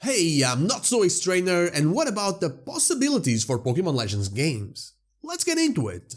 Hey, I'm Not So Trainer, and what about the possibilities for Pokémon Legends games? Let's get into it.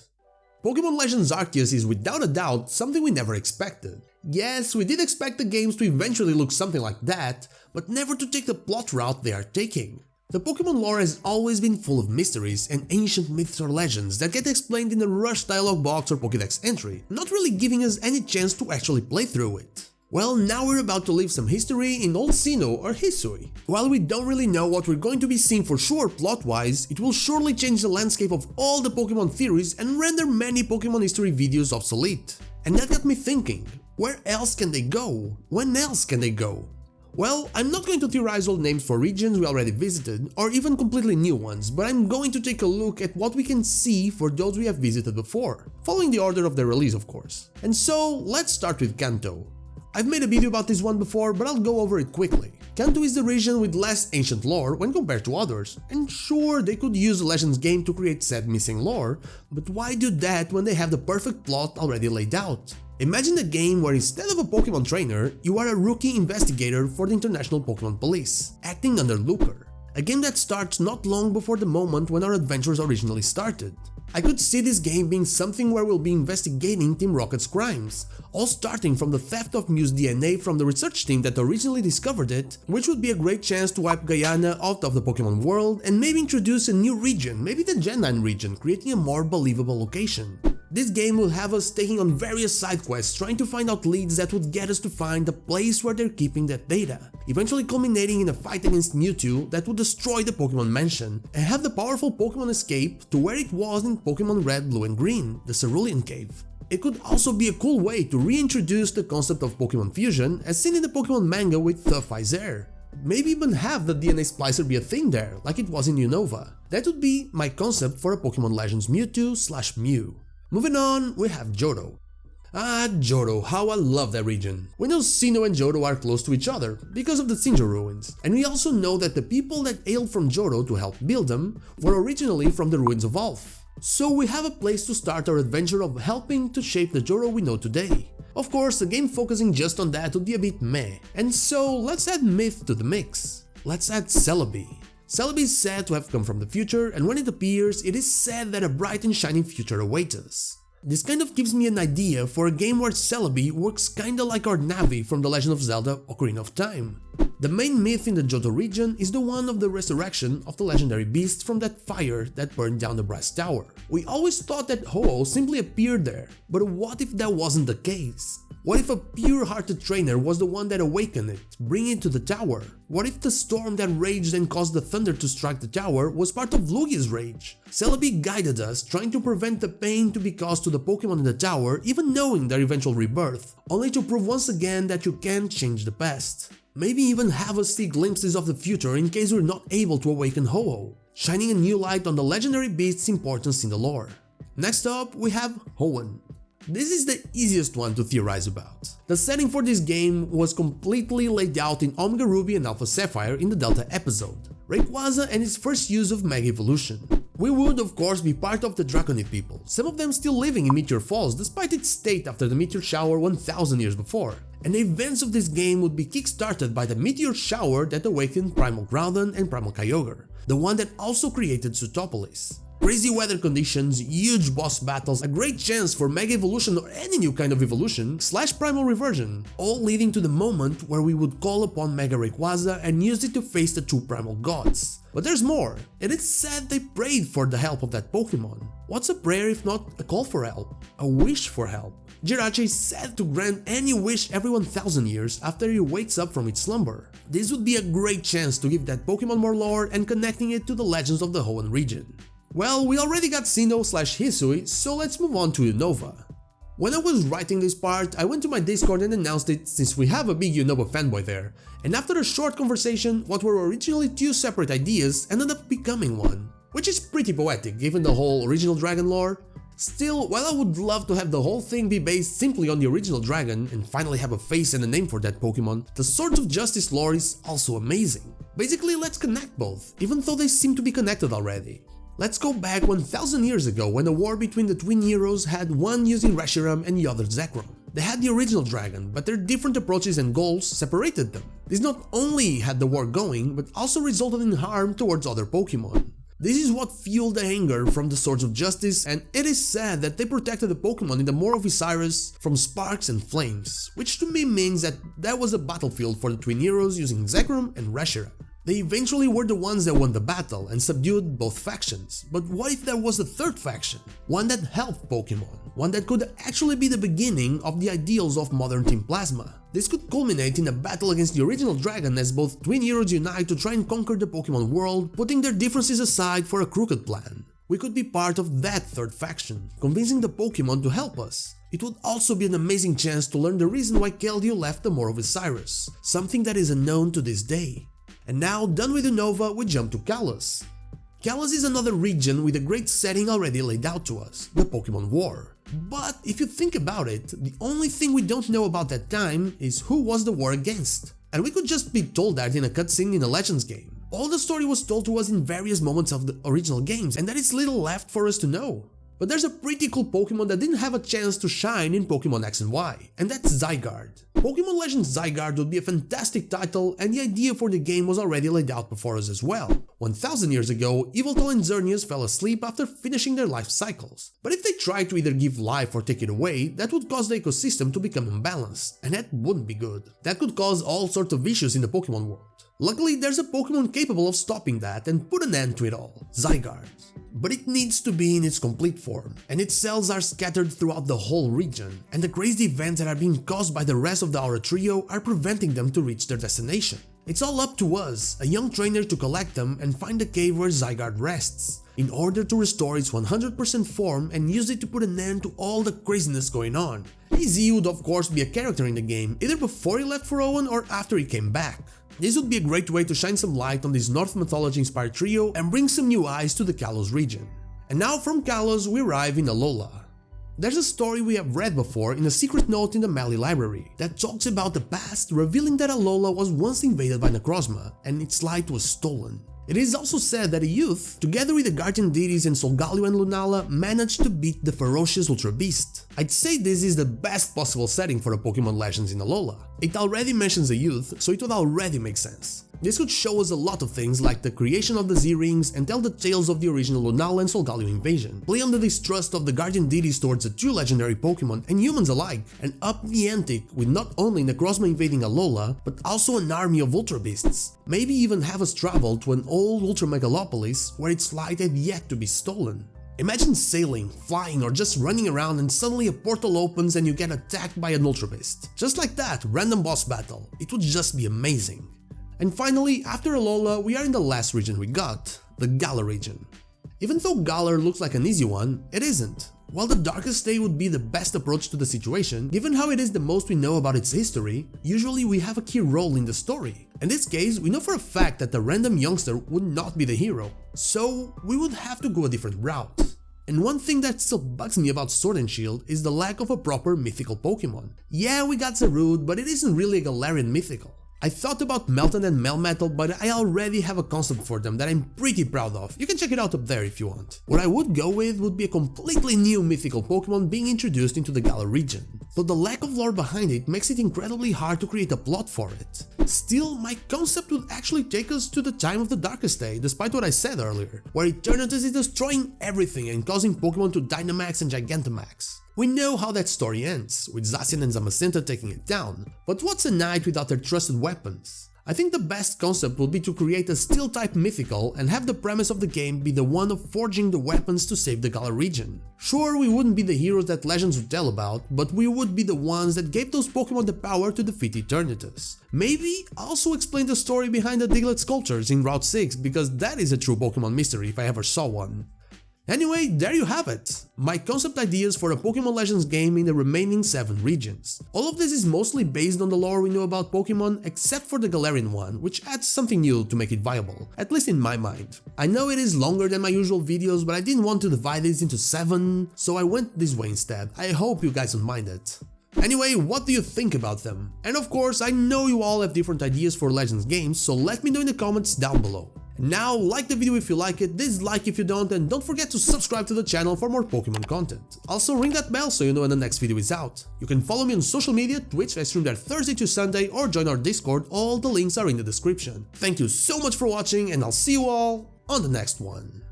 Pokémon Legends Arceus is without a doubt something we never expected. Yes, we did expect the games to eventually look something like that, but never to take the plot route they are taking. The Pokémon lore has always been full of mysteries and ancient myths or legends that get explained in a rushed dialogue box or Pokédex entry, not really giving us any chance to actually play through it. Well, now we're about to leave some history in Old Sinnoh or Hisui. While we don't really know what we're going to be seeing for sure plot-wise, it will surely change the landscape of all the Pokémon theories and render many Pokémon history videos obsolete. And that got me thinking, where else can they go? When else can they go? Well, I'm not going to theorize old names for regions we already visited, or even completely new ones, but I'm going to take a look at what we can see for those we have visited before, following the order of their release of course. And so, let's start with Kanto. I've made a video about this one before, but I'll go over it quickly. Kanto is the region with less ancient lore when compared to others, and sure, they could use a Legends game to create said missing lore, but why do that when they have the perfect plot already laid out? Imagine a game where instead of a Pokémon trainer, you are a rookie investigator for the International Pokémon Police, acting under Looker. A game that starts not long before the moment when our adventures originally started. I could see this game being something where we'll be investigating Team Rocket's crimes, all starting from the theft of Mew's DNA from the research team that originally discovered it, which would be a great chance to wipe Guyana out of the Pokémon world and maybe introduce a new region, maybe the Gen9 region, creating a more believable location. This game will have us taking on various side quests trying to find out leads that would get us to find the place where they're keeping that data, eventually culminating in a fight against Mewtwo that would destroy the Pokémon Mansion and have the powerful Pokémon escape to where it was in Pokémon Red, Blue and Green, the Cerulean Cave. It could also be a cool way to reintroduce the concept of Pokémon fusion as seen in the Pokémon manga with Tough Eyes Air. Maybe even have the DNA splicer be a thing there, like it was in Unova. That would be my concept for a Pokémon Legends Mewtwo/Mew. Moving on, we have Johto. Johto, how I love that region. We know Sinnoh and Johto are close to each other because of the Sinjo ruins, and we also know that the people that hailed from Johto to help build them were originally from the ruins of Alph. So we have a place to start our adventure of helping to shape the Johto we know today. Of course, a game focusing just on that would be a bit meh, and so let's add myth to the mix. Let's add Celebi. Celebi is said to have come from the future, and when it appears, it is said that a bright and shining future awaits us. This kind of gives me an idea for a game where Celebi works kinda like our Navi from The Legend of Zelda Ocarina of Time. The main myth in the Johto region is the one of the resurrection of the legendary beast from that fire that burned down the Brass Tower. We always thought that Ho-Oh simply appeared there, but what if that wasn't the case? What if a pure-hearted trainer was the one that awakened it, bringing it to the tower? What if the storm that raged and caused the thunder to strike the tower was part of Lugia's rage? Celebi guided us, trying to prevent the pain to be caused to the Pokémon in the tower, even knowing their eventual rebirth, only to prove once again that you can't change the past. Maybe even have us see glimpses of the future in case we're not able to awaken Ho-Oh, shining a new light on the legendary beast's importance in the lore. Next up, we have Hoenn. This is the easiest one to theorize about. The setting for this game was completely laid out in Omega Ruby and Alpha Sapphire in the Delta episode, Rayquaza and its first use of Mega Evolution. We would of course be part of the Draconid people, some of them still living in Meteor Falls despite its state after the Meteor Shower 1000 years before, and the events of this game would be kickstarted by the Meteor Shower that awakened Primal Groudon and Primal Kyogre, the one that also created Sootopolis. Crazy weather conditions, huge boss battles, a great chance for Mega Evolution or any new kind of evolution, / Primal Reversion, all leading to the moment where we would call upon Mega Rayquaza and use it to face the two Primal Gods. But there's more. It is said they prayed for the help of that Pokemon. What's a prayer if not a call for help? A wish for help? Jirachi is said to grant any wish every 1000 years after he wakes up from its slumber. This would be a great chance to give that Pokemon more lore and connecting it to the legends of the Hoenn region. Well, we already got Sinnoh/Hisui, so let's move on to Unova. When I was writing this part, I went to my Discord and announced it since we have a big Unova fanboy there, and after a short conversation, what were originally two separate ideas ended up becoming one, which is pretty poetic given the whole original dragon lore. Still, while I would love to have the whole thing be based simply on the original dragon and finally have a face and a name for that Pokemon, the Swords of Justice lore is also amazing. Basically, let's connect both, even though they seem to be connected already. Let's go back 1000 years ago when a war between the twin heroes had one using Reshiram and the other Zekrom. They had the original dragon, but their different approaches and goals separated them. This not only had the war going, but also resulted in harm towards other Pokémon. This is what fueled the anger from the Swords of Justice, and it is said that they protected the Pokémon in the Moor of Osiris from sparks and flames, which to me means that was a battlefield for the twin heroes using Zekrom and Reshiram. They eventually were the ones that won the battle and subdued both factions, but what if there was a third faction? One that helped Pokémon, one that could actually be the beginning of the ideals of modern Team Plasma. This could culminate in a battle against the original dragon as both twin heroes unite to try and conquer the Pokémon world, putting their differences aside for a crooked plan. We could be part of that third faction, convincing the Pokémon to help us. It would also be an amazing chance to learn the reason why Keldeo left the Moor of Osiris, something that is unknown to this day. And now, done with Unova, we jump to Kalos. Kalos is another region with a great setting already laid out to us, the Pokémon War. But if you think about it, the only thing we don't know about that time is who was the war against. And we could just be told that in a cutscene in a Legends game. All the story was told to us in various moments of the original games, and there is little left for us to know. But there's a pretty cool Pokémon that didn't have a chance to shine in Pokémon X and Y, and that's Zygarde. Pokémon Legends Zygarde would be a fantastic title, and the idea for the game was already laid out before us as well. 1000 years ago, Yveltal and Xerneas fell asleep after finishing their life cycles. But if they tried to either give life or take it away, that would cause the ecosystem to become unbalanced, and that wouldn't be good. That could cause all sorts of issues in the Pokémon world. Luckily, there's a Pokémon capable of stopping that and put an end to it all, Zygarde. But it needs to be in its complete form, and its cells are scattered throughout the whole region, and the crazy events that are being caused by the rest of the Aura Trio are preventing them to reach their destination. It's all up to us, a young trainer, to collect them and find the cave where Zygarde rests, in order to restore its 100% form and use it to put an end to all the craziness going on. AZ would of course be a character in the game, either before he left for Hoenn or after he came back. This would be a great way to shine some light on this North mythology inspired trio and bring some new eyes to the Kalos region. And now from Kalos we arrive in Alola. There's a story we have read before in a secret note in the Mali library that talks about the past, revealing that Alola was once invaded by Necrozma and its light was stolen. It is also said that a youth, together with the guardian deities in Solgaleo and Lunala, managed to beat the ferocious Ultra Beast. I'd say this is the best possible setting for a Pokémon Legends in Alola. It already mentions a youth, so it would already make sense. This could show us a lot of things like the creation of the Z-Rings and tell the tales of the original Lunala and Solgaleo invasion, play on the distrust of the guardian deities towards the two legendary Pokémon and humans alike, and up the ante with not only Necrozma invading Alola, but also an army of Ultra Beasts. Maybe even have us travel to an old Ultra Megalopolis where its light had yet to be stolen. Imagine sailing, flying, or just running around and suddenly a portal opens and you get attacked by an Ultra Beast. Just like that, random boss battle. It would just be amazing. And finally, after Alola, we are in the last region we got, the Galar region. Even though Galar looks like an easy one, it isn't. While the Darkest Day would be the best approach to the situation, given how it is the most we know about its history, usually we have a key role in the story. In this case, we know for a fact that the random youngster would not be the hero, so we would have to go a different route. And one thing that still bugs me about Sword and Shield is the lack of a proper mythical Pokémon. Yeah, we got Zarude, but it isn't really a Galarian mythical. I thought about Melton and Melmetal, but I already have a concept for them that I'm pretty proud of. You can check it out up there if you want. What I would go with would be a completely new mythical Pokémon being introduced into the Galar region, though the lack of lore behind it makes it incredibly hard to create a plot for it. Still, my concept would actually take us to the time of the Darkest Day, despite what I said earlier, where Eternatus is destroying everything and causing Pokémon to Dynamax and Gigantamax. We know how that story ends, with Zacian and Zamazenta taking it down, but what's a knight without their trusted weapons? I think the best concept would be to create a Steel-type mythical and have the premise of the game be the one of forging the weapons to save the Galar region. Sure, we wouldn't be the heroes that Legends would tell about, but we would be the ones that gave those Pokémon the power to defeat Eternatus. Maybe also explain the story behind the Diglett sculptures in Route 6, because that is a true Pokémon mystery if I ever saw one. Anyway, there you have it, my concept ideas for a Pokémon Legends game in the remaining 7 regions. All of this is mostly based on the lore we know about Pokémon, except for the Galarian one, which adds something new to make it viable, at least in my mind. I know it is longer than my usual videos, but I didn't want to divide this into 7, so I went this way instead. I hope you guys don't mind it. Anyway, what do you think about them? And of course, I know you all have different ideas for Legends games, so let me know in the comments down below. Now, like the video if you like it, dislike if you don't, and don't forget to subscribe to the channel for more Pokemon content. Also ring that bell so you know when the next video is out. You can follow me on social media, Twitch, I stream there Thursday to Sunday, or join our Discord, all the links are in the description. Thank you so much for watching, and I'll see you all on the next one.